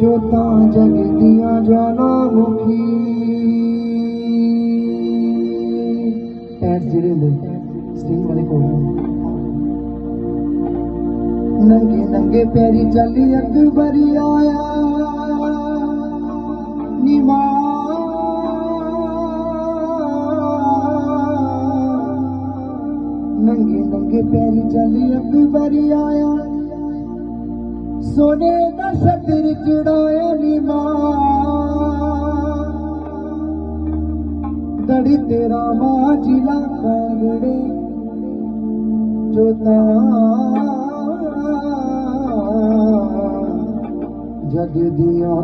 जोतां जग दियां ज्वालामुखी पैर जिरे ले स्ट्रिंग वाले को नंगे नंगे पैरी चली अकबर आया निमा नंगे नंगे पैरी चली अकबर आया सोने का छतर चढ़ाया निमा दड़ी तेरा मां जिला कांगड़े जोता जग दिया